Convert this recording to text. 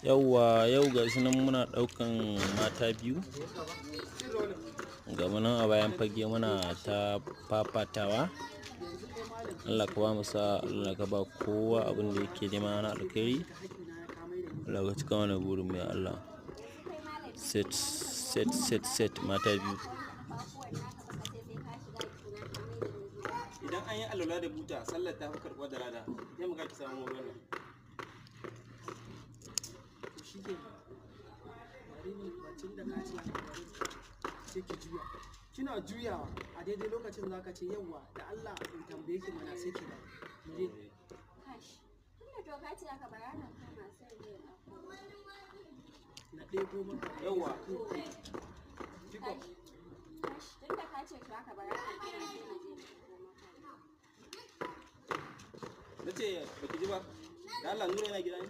Yauwa yau ga shi nan muna ɗaukan mata biyu ga nan a bayan fage muna ta fafatawa. Allah ka ba mu sa'a, Allah ka ba kowa abin da yake nema na alkhairi. Allah ka cika mana burin mu ya Allah. Set mata biyu. Idan an yi alwala da buta sallar ta fi karɓuwa da rana, sai mu ga ki samu wannan. Sai ki juya, kina juyawa a daidai lokacin za ka ce yawwa da Allah in tambaye ki mana sai ki da muje tunda to ka ce aka bayana kama sai na ɗebo maka Yawwa. tunda ka ce to aka bayana kama sai na je Na ce baki ji ba, da Allah Nura yana gida ne?